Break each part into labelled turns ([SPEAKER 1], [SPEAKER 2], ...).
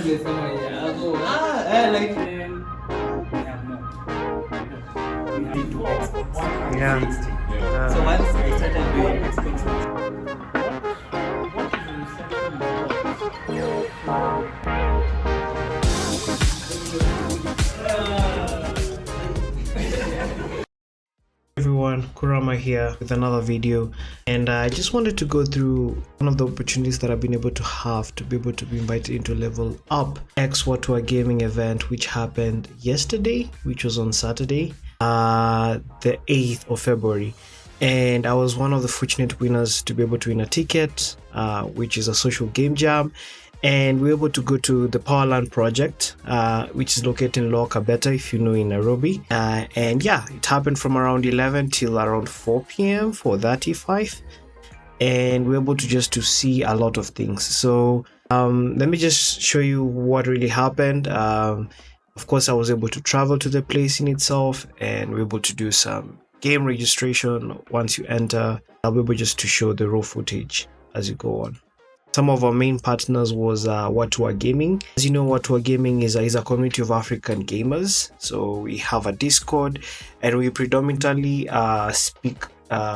[SPEAKER 1] like
[SPEAKER 2] Yeah.
[SPEAKER 1] so once I started doing
[SPEAKER 2] Everyone, Kurama here with another video, and I just wanted to go through one of the opportunities that I've been able to have to be able to be invited into Level Up X Watu Wa Gaming event, which happened yesterday, which was on Saturday, the 8th of February. And I was one of the fortunate winners to be able to win a ticket, which is a social game jam. And we were able to go to the Powerland project, which is located in Lower Kabeta, if you know, in Nairobi. And yeah, it happened from around 11 till around 4 p.m. 4:35, and we were able to see a lot of things. So let me just show you what really happened. Of course, I was able to travel to the place in itself, and we were able to do some game registration. Once you enter, I'll be able just to show the raw footage as you go on. Some of our main partners was Watu Wa Gaming. As you know, Watu Wa Gaming is a community of African gamers. So we have a Discord, and we predominantly speak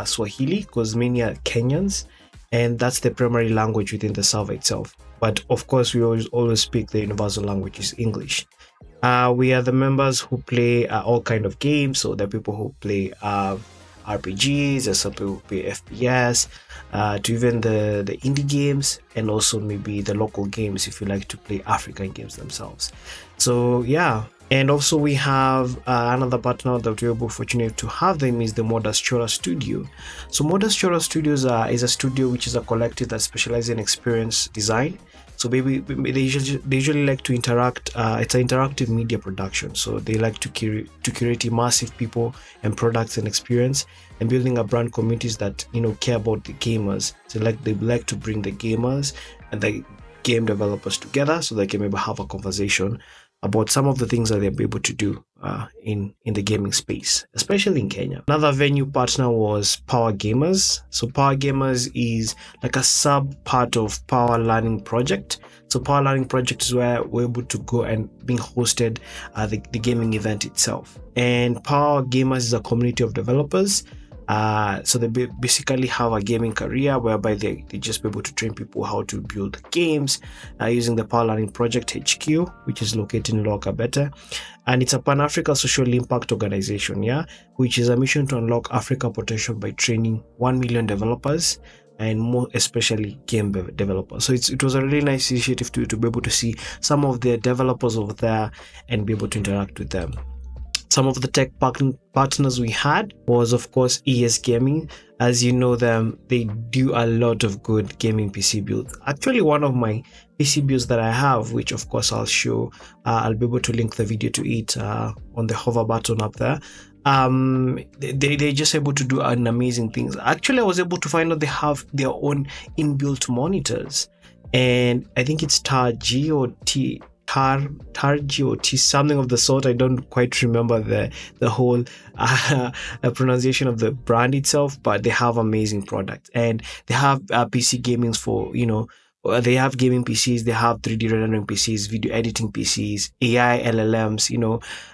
[SPEAKER 2] Swahili because many are Kenyans, and that's the primary language within the server itself. But of course, we always speak the universal language is English. We are the members who play all kind of games. So there are people who play RPGs, there's some people who play FPS, to even the indie games, and also maybe the local games if you like to play African games themselves. So yeah, and also we have another partner that we're fortunate to have them is the Modest Chora Studio. So Modest Chora Studios is a studio which is a collective that specializes in experience design. So maybe they usually like to interact. It's an interactive media production, so they like to curate immersive people and products and experience, and building a brand communities that care about the gamers. So they like to bring the gamers and the game developers together so they can maybe have a conversation about some of the things that they'll be able to do in the gaming space, especially in Kenya. Another venue partner was Power Gamers. So Power Gamers is like a sub part of Power Learning Project. So Power Learning Project is where we're able to go and being hosted the gaming event itself. And Power Gamers is a community of developers. So they basically have a gaming career whereby they just be able to train people how to build games using the Power Learning Project HQ, which is located in Lower Kabeta. And it's a Pan-Africa social impact organization, which is a mission to unlock Africa potential by training 1 million developers, and more especially game developers. So it was a really nice initiative to be able to see some of the developers over there and be able to interact with them. Some of the tech partners we had was, of course, ES Gaming. As you know them, they do a lot of good gaming PC builds. Actually, one of my PC builds that I have, which of course I'll show, I'll be able to link the video to it on the hover button up there. They're just able to do an amazing things. Actually, I was able to find out they have their own inbuilt monitors, and I think it's Targi or something of the sort. I don't quite remember the whole pronunciation of the brand itself, but they have amazing products, and they have PC gamings for they have gaming PCs, they have 3D rendering PCs, video editing PCs, AI LLMs,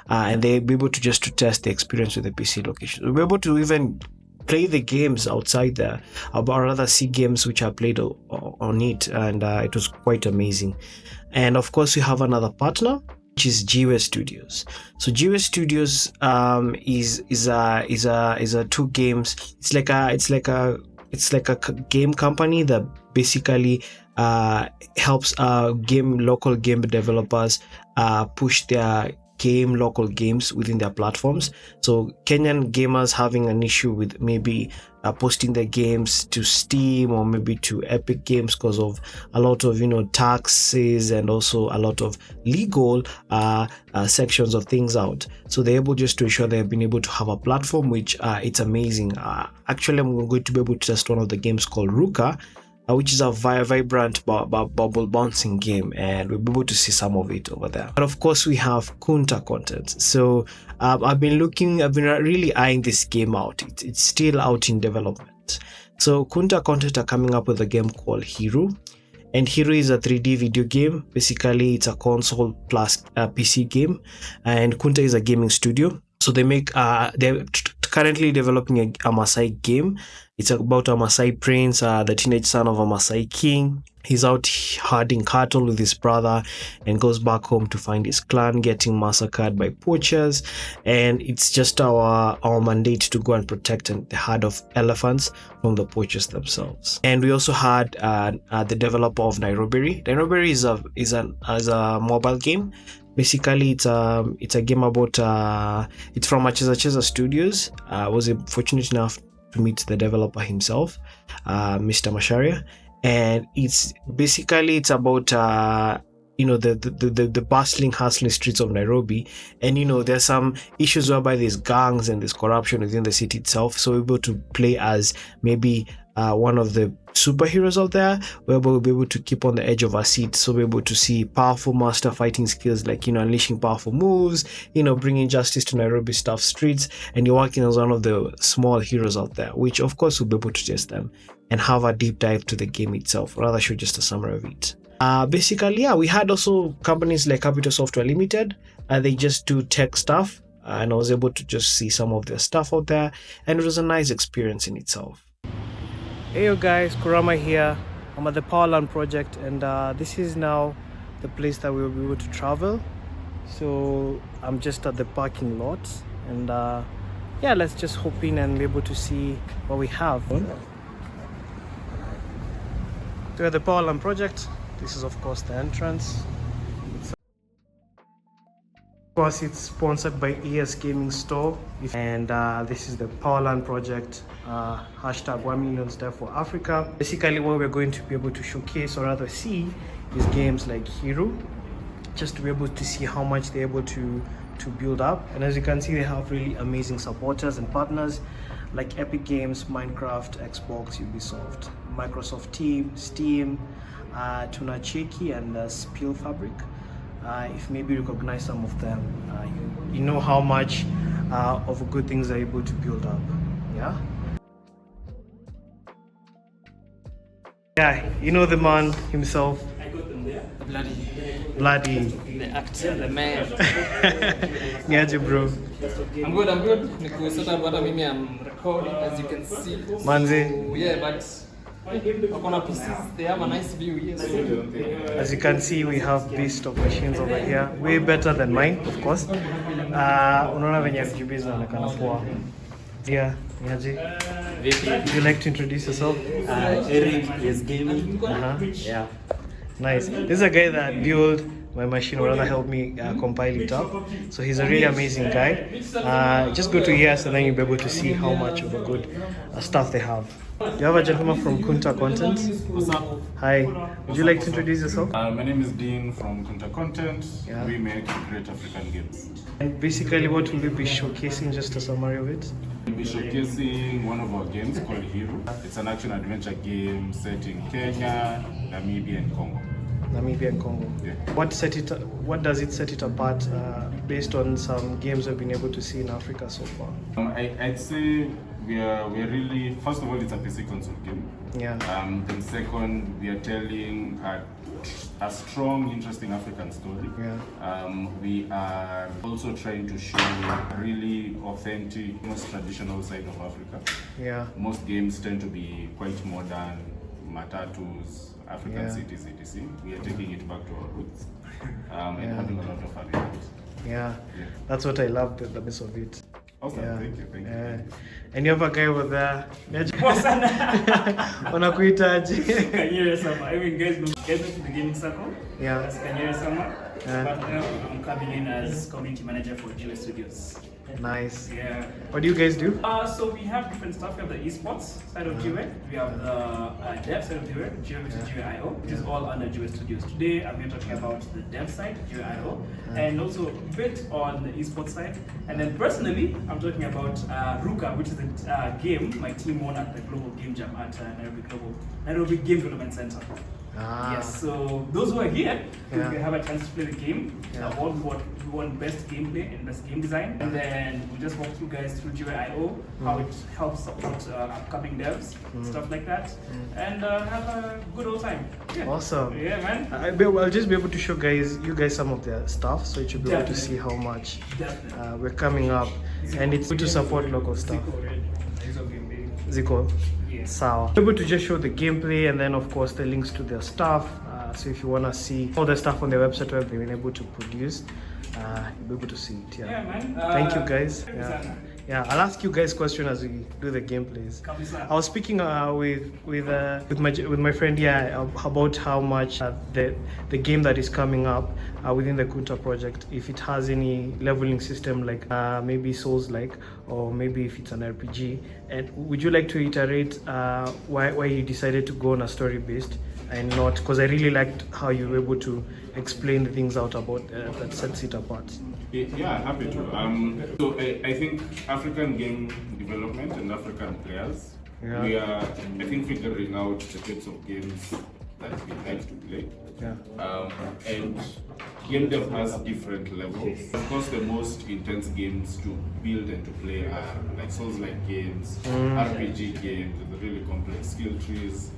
[SPEAKER 2] and they'll be able to test the experience with the PC location. We'll be able to even play the games outside there, or rather see games which are played on it, and it was quite amazing. And of course, we have another partner, which is GWA Studios. So GWA Studios is a two games. It's like a game company that basically helps local game developers push their local games within their platforms. So Kenyan gamers having an issue with maybe posting their games to Steam or maybe to Epic Games because of a lot of taxes and also a lot of legal sections of things out. So they're able just to ensure they've been able to have a platform which it's amazing. Actually, I'm going to be able to test one of the games called Ruka, which is a vibrant bubble bouncing game, and we'll be able to see some of it over there. But of course, we have Kunta content. So I've been really eyeing this game out. It's still out in development. So Kunta content are coming up with a game called Hero, And Hero is a 3D video game. Basically, it's a console plus PC game, and Kunta is a gaming studio. So they make they're currently developing a Maasai game. It's about a Maasai prince, the teenage son of a Maasai king. He's out herding cattle with his brother and goes back home to find his clan getting massacred by poachers. And it's just our mandate to go and protect the herd of elephants from the poachers themselves. And we also had the developer of Nairobi. Nairobi is a mobile game. Basically, it's a game about it's from Cheza Studios. I was fortunate enough to meet the developer himself, Mr. Masharia, and it's about the bustling, hustling streets of Nairobi. And there's some issues whereby there's gangs and there's corruption within the city itself. So we're able to play as maybe one of the superheroes out there, where we'll be able to keep on the edge of our seat. So we're able to see powerful master fighting skills, like unleashing powerful moves, bringing justice to Nairobi's tough streets. And you're working as one of the small heroes out there, which of course we'll be able to test them and have a deep dive to the game itself, rather show just a summary of it. Basically, we had also companies like Capital Software Limited. They just do tech stuff, and I was able to just see some of their stuff out there, and it was a nice experience in itself. Hey yo guys, Kurama here. I'm at the Powerland project, and this is now the place that we'll be able to travel. So I'm just at the parking lot, and yeah, let's just hop in and be able to see what we have. So at the Powerland project, this is of course the entrance. Of course, it's sponsored by ES Gaming Store, and this is the Powerland project, hashtag 1 million steps for Africa. Basically, what we're going to be able to showcase, or rather see, is games like Hero, just to be able to see how much they're able to build up. And as you can see, they have really amazing supporters and partners like Epic Games, Minecraft, Xbox, Ubisoft, Microsoft Team, Steam, Tuna Cheki, and Spill Fabric. If maybe you recognize some of them, you know how much of good things are able to build up. Yeah, you know the man himself.
[SPEAKER 1] I got them there.
[SPEAKER 2] Bloody.
[SPEAKER 1] The actor, the man.
[SPEAKER 2] Niaje bro.
[SPEAKER 1] I'm good. Niko sasa bado mimi am recording, as you can see.
[SPEAKER 2] Manze.
[SPEAKER 1] So, yeah, but Wakona pieces, they have a nice view, yes.
[SPEAKER 2] As you can see, we have beast of machines over here, way better than mine, of course. Unaona venye RGB zinaonekana poa. Yeah, niaje. Would you like to introduce yourself?
[SPEAKER 3] Eric is gaming.
[SPEAKER 2] Yeah. Nice. This is a guy that built my machine, or rather helped me compile it up. So he's a really amazing guy. Just go to ES and then you'll be able to see how much of a good stuff they have. You have a gentleman from Kunta Content.
[SPEAKER 3] What's up?
[SPEAKER 2] Hi. Would you like to introduce yourself?
[SPEAKER 3] My name is Dean from Kunta Content.
[SPEAKER 2] Yeah.
[SPEAKER 3] We make great African games.
[SPEAKER 2] And basically, what will we be showcasing? Just a summary of it.
[SPEAKER 3] We'll be showcasing one of our games called Hero. It's an action-adventure game set in Kenya, Namibia, and Congo.
[SPEAKER 2] Namibia and Congo.
[SPEAKER 3] Yeah.
[SPEAKER 2] What does it set it apart based on some games we've been able to see in Africa so far?
[SPEAKER 3] I'd say we are really, first of all, it's a PC console game.
[SPEAKER 2] Yeah.
[SPEAKER 3] Then second, we are telling a strong, interesting African story.
[SPEAKER 2] Yeah.
[SPEAKER 3] We are also trying to show a really authentic, most traditional side of Africa.
[SPEAKER 2] Yeah.
[SPEAKER 3] Most games tend to be quite modern, matatus, African cities, etc. We are taking it back to our roots and having a lot of fun with it.
[SPEAKER 2] Yeah. That's what I love, the best of it.
[SPEAKER 3] Awesome, thank you.
[SPEAKER 2] And you have a guy over there. Unakuitaje?
[SPEAKER 4] Kanyere Sama. I mean, guys know the gaming circle.
[SPEAKER 2] Yeah.
[SPEAKER 4] That's Kanyere Sama. But I'm coming in as community manager for GeoStudios Studios.
[SPEAKER 2] Nice.
[SPEAKER 4] Yeah.
[SPEAKER 2] What do you guys do?
[SPEAKER 4] So we have different stuff. We have the esports side of GeoE. We have the dev side of GeoE, which is GeoIO, which is all under GeoStudios Studios. Today I'm here talking about the dev side, GeoIO, and also a bit on the esports side. And then personally, I'm talking about Ruka, which is a game my team won at the Global Game Jam at Nairobi Game Development Center. Yes, so those who are here,
[SPEAKER 2] Yeah.
[SPEAKER 4] we have a chance to play the game.
[SPEAKER 2] Yeah.
[SPEAKER 4] We want best gameplay and best game design. And then we just walk through guys through GamingVideos, how it helps support upcoming devs, stuff like that. And have a good old time. Yeah.
[SPEAKER 2] Awesome.
[SPEAKER 4] Yeah, man.
[SPEAKER 2] I'll just be able to show you guys some of their stuff, so you should be able to see how much
[SPEAKER 4] Definitely.
[SPEAKER 2] we're coming up, and it's good to support local stuff. Zico.
[SPEAKER 4] Yes.
[SPEAKER 2] Sawa. Able to just show the gameplay and then of course the links to their stuff. So if you want to see all the stuff on their website where they've been able to produce, you'll be able to see it.
[SPEAKER 4] Yeah, man.
[SPEAKER 2] Thank you guys.
[SPEAKER 4] Yeah.
[SPEAKER 2] I'll ask you guys question as we do the gameplays. I was speaking with my friend here about how much the game that is coming up within the Kunta project, if it has any leveling system like maybe Souls-like, or maybe if it's an RPG. And would you like to iterate why you decided to go on a story based and not, because I really liked how you were able to explain the things out about that sets it apart.
[SPEAKER 3] Yeah, happy to. So I think African game development and African players, we are, I think, figuring out the types of games that we like to play. And GameDev has different levels. Of course, the most intense games to build and to play are like Souls-like games, RPG games with really complex skill trees.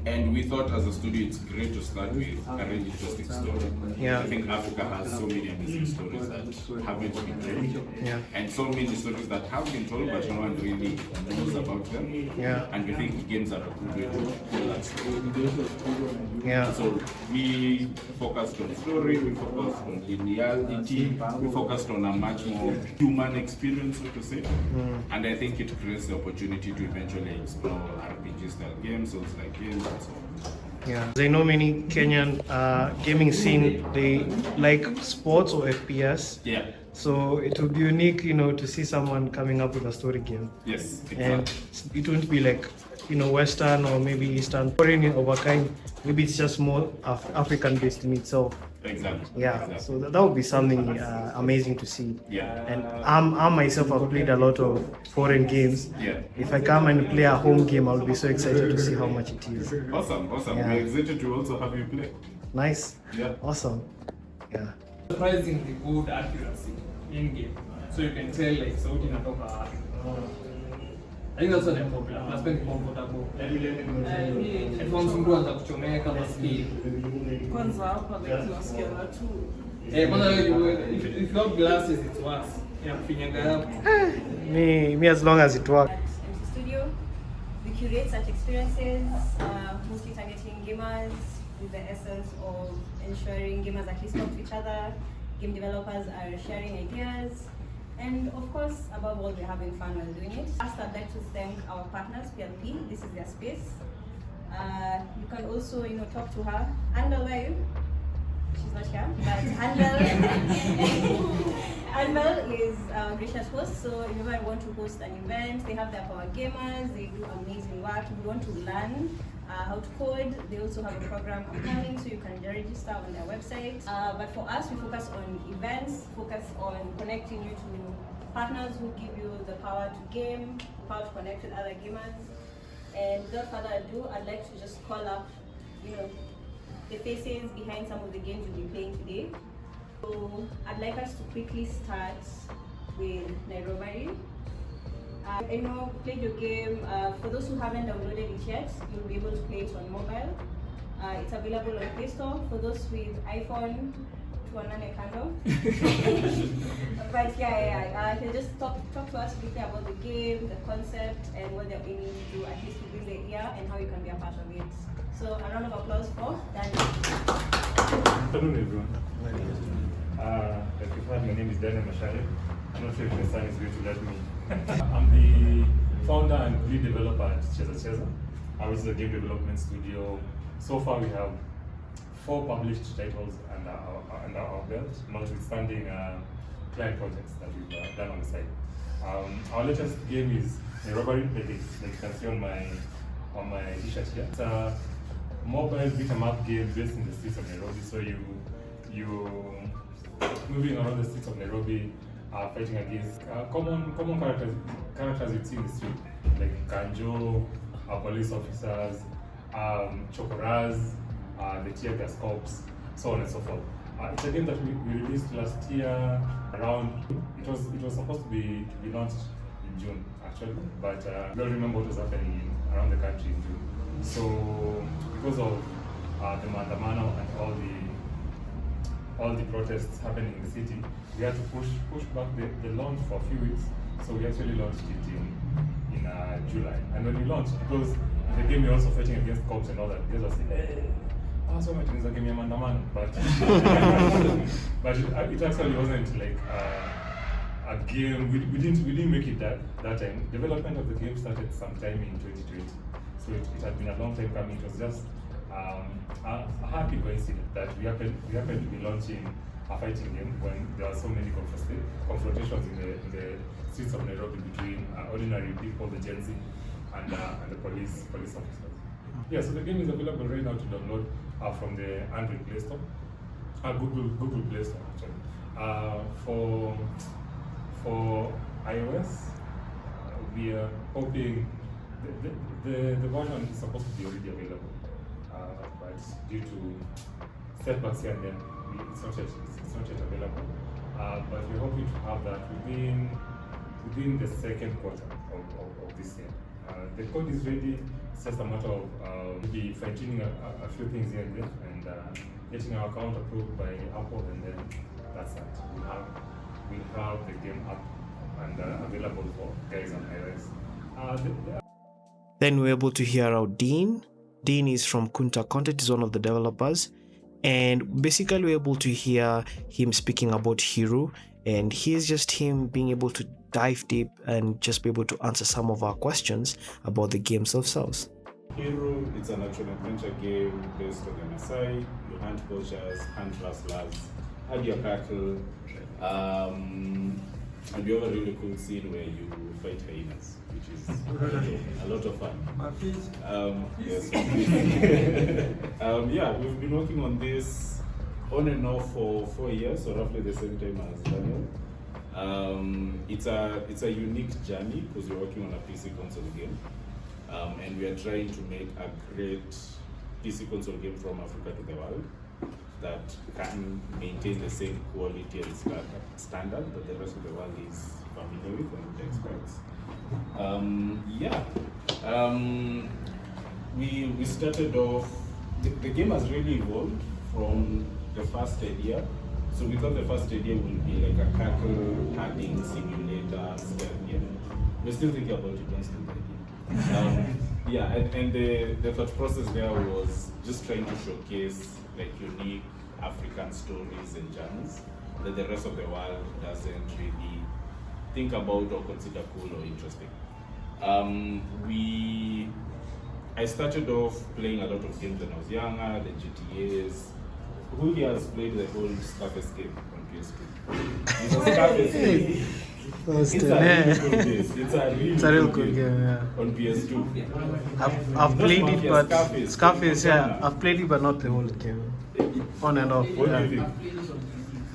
[SPEAKER 3] And we thought as a studio it's great to start with a really interesting story. I think Africa has so many amazing stories that haven't been told. And so many stories that have been told but no one really knows about them. And we think games are a good way to tell that story. So we focused on story, we focused on linearity, we focused on a much more human experience, so to say. And I think it creates the opportunity to eventually explore RPG style games, Souls like games, and so on.
[SPEAKER 2] I know many Kenyan gaming scene, they like sports or FPS. So it would be unique, to see someone coming up with a story game.
[SPEAKER 3] Yes, exactly.
[SPEAKER 2] And it wouldn't be like, Western or maybe Eastern, foreign of a kind. Maybe it's just more African based in itself.
[SPEAKER 3] Exactly.
[SPEAKER 2] So that would be something amazing to see. And I myself have played a lot of foreign games. If I come and play a home game, I'll be so excited to see how much it is.
[SPEAKER 3] Awesome. We're excited to also have you play.
[SPEAKER 2] Nice. Awesome.
[SPEAKER 1] Surprisingly good accuracy in game, so you can tell like sauti inatoka. I think that's what I'm popular. Plus being comfortable. Headphones mtu anza kuchomeka masikio.
[SPEAKER 5] Kwanza hapa like tunasikia tu.
[SPEAKER 1] Kwanza if you have glasses it's worse. Kufinyanga hapo.
[SPEAKER 2] Me as long as it works.
[SPEAKER 6] MC Studio, we curate such experiences, mostly targeting gamers with the essence of ensuring gamers at least talk to each other, game developers are sharing ideas, and of course, above all, we're having fun while doing it. First, I'd like to thank our partners, PLP. This is their space. You can also, talk to her. Andal, where are you? She's not here, but Andal is gracious host. So if you ever want to host an event, they have their power gamers. They do amazing work. If you want to learn how to code, they also have a program upcoming, so you can register on their website. But for us, we focus on events, focus on connecting you to partners who give you the power to game, power to connect with other gamers. And without further ado, I'd like to just call up, the faces behind some of the games we'll be playing today. So I'd like us to quickly start with Nairobi. I know played your game. For those who haven't downloaded it yet, you'll be able to play it on mobile. It's available on Play Store. For those with iPhone, tuonane kando. But he'll just talk to us briefly about the game, the concept, and what they're aiming to do, at least within the year, and how you can be a part of it. So a round of applause for Daniel.
[SPEAKER 7] Good afternoon, everyone. Like you've heard, my name is Daniel Mashare. I'm not sure if my son is going to let me. I'm the founder and lead developer at Cheza, which is a game development studio. So far, we have 4 published titles under our belt, notwithstanding client projects that we've done on the side. Our latest game is Nairobi, like you can see on my t-shirt here. It's a mobile beat-em-up game based in the streets of Nairobi. So you moving around the streets of Nairobi, fighting against common characters you see in the street, like Kanjo, police officers, chokoras, the tear gas corps, so on and so forth. It's a game that we released last year around. It was supposed to be launched in June actually, but I don't remember what was happening around the country in June. So because of the mandamano and all the protests happening in the city, we had to push back the launch for a few weeks. So we actually launched it in July. And when we launched, because the game we're also fighting against cops and all that, they just said, hey, so much is a game mandamano, but but it actually wasn't like a game. We didn't make it that time. Development of the game started sometime in 2020, so it had been a long time coming. It was just a happy coincidence that we happened to be launching a fighting game when there are so many confrontations in the streets of Nairobi between ordinary people, the Gen Z, and the police officers. Yeah, so the game is available right now to download from the Android Play Store, Google Play Store actually. For iOS, we are hoping the version is supposed to be already available, but due to setbacks here and then, it's not yet available. But we're hoping to have that within the second quarter of this year. The code is ready. It's just a matter of maybe fine-tuning a few things here and there, and getting our account approved by Apple, and then that's it. We have the game up and available for guys on iOS.
[SPEAKER 2] Then we're able to hear out Dean. Dean is from Kunta Content, is one of the developers, and basically we're able to hear him speaking about Hero, and here's just him being able to dive deep and just be able to answer some of our questions about the games themselves.
[SPEAKER 3] Hero, it's an action-adventure game based on the Maasai. You hunt poachers, hunt rustlers, hide your cattle, and you have a really cool scene where you fight hyenas, which is a lot of fun. Yes. Yeah, we've been working on this on and off for 4 years, so roughly the same time as Daniel. It's a unique journey because we're working on a PC console game, and we are trying to make a great PC console game from Africa to the world that can maintain the same quality and standard that the rest of the world is familiar with and expects. We started off, the game has really evolved from the first idea. So we thought the first idea would be like a cattle herding simulator stealth game. We're still thinking about it, don't steal the idea. And the thought process there was just trying to showcase like unique African stories and journeys that the rest of the world doesn't really think about or consider cool or interesting. I started off playing a lot of games when I was younger, the GTAs. Who here has played the whole Scarface game on PS2? It's a Scarface game. It's a really good game, yeah. On PS2.
[SPEAKER 2] I've played it, but Scarface, yeah, I've played it, but not the whole game. On and off.
[SPEAKER 3] What do you think?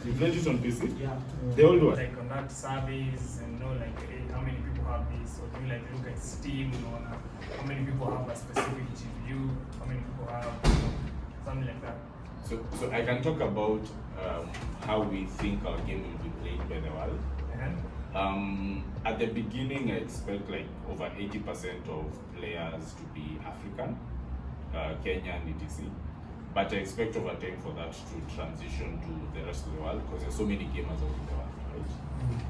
[SPEAKER 3] You played it on PC? Yeah. The old one?
[SPEAKER 4] Like conduct surveys and know like how many people have this, or do you like look at Steam, how many people have a specific GPU, how many people have something like that.
[SPEAKER 3] So I can talk about how we think our game will be played by the world. At the beginning, I expect like over 80% of players to be African, Kenyan, etc. But I expect over time for that to transition to the rest of the world because there's so many gamers out in the world, right?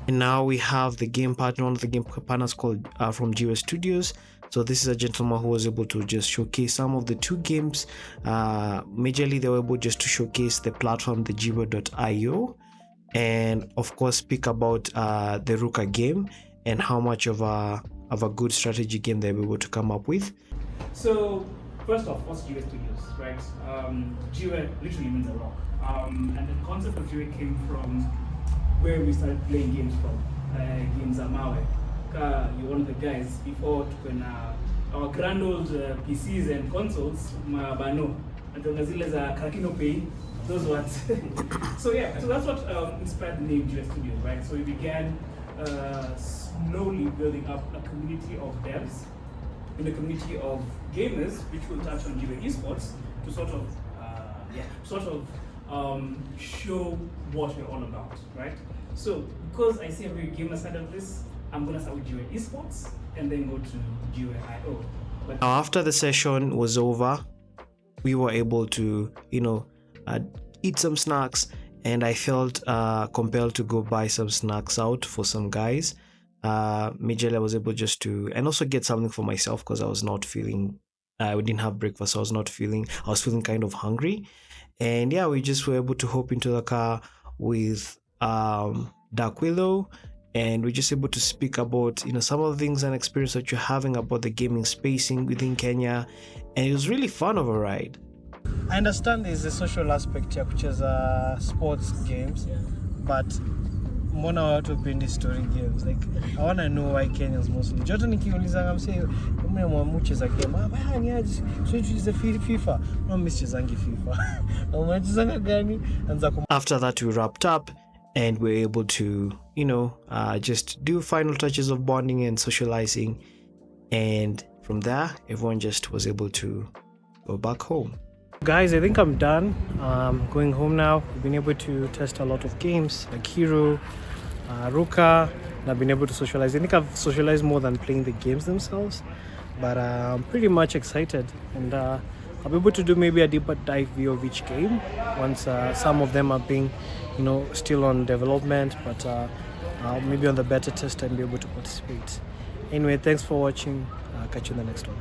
[SPEAKER 2] And now we have the game partner, one of the game partners called from GWA Studios. So this is a gentleman who was able to just showcase some of the two games. Majorly, they were able just to showcase the platform, the GWA.io, and of course speak about the Ruka game and how much of a good strategy game they were able to come up with.
[SPEAKER 4] So first off, what's GWA Studios, right? GWA literally means a rock, and the concept of GWA came from where we started playing games from. Games Amawe. You're one of the guys before when our grand old PCs and consoles mabano and zile za Kakino Pay, those ones. So that's what inspired the name GWA Studios, right? So we began slowly building up a community of devs and a community of gamers, which will touch on GWA esports, to sort of sort of show what we're all about, right? So because I see a very gamer side of this, I'm gonna start with GUA Esports and then go to GUA.io.
[SPEAKER 2] Now, after the session was over, we were able to, eat some snacks, and I felt compelled to go buy some snacks out for some guys. Majorly I was able just to, and also get something for myself because I was not feeling, I didn't have breakfast, so I was feeling kind of hungry. And yeah, we just were able to hop into the car with Dark Willow, and we're just able to speak about some of the things and experience that you're having about the gaming spacing within Kenya, and it was really fun of a ride. I understand there's a social aspect here, which is sports games, but mbona watu wapendi story games? Like, I want to know why Kenyans mostly. Joto nikiuliza ngamse mimi mwamucheza game. Ni aje? So tucheze FIFA. No mischezangi FIFA. Unachezanga gani? After that we wrapped up and we're able to, just do final touches of bonding and socializing, and from there everyone just was able to go back home. Guys, I think I'm done. Going home now. We've been able to test a lot of games like Hero, Ruka, and I've been able to socialize. I think I've socialized more than playing the games themselves, but I'm pretty much excited, and I'll be able to do maybe a deeper dive view of each game once some of them are being, still on development, but maybe on the beta test and be able to participate. Anyway, thanks for watching. Catch you in the next one.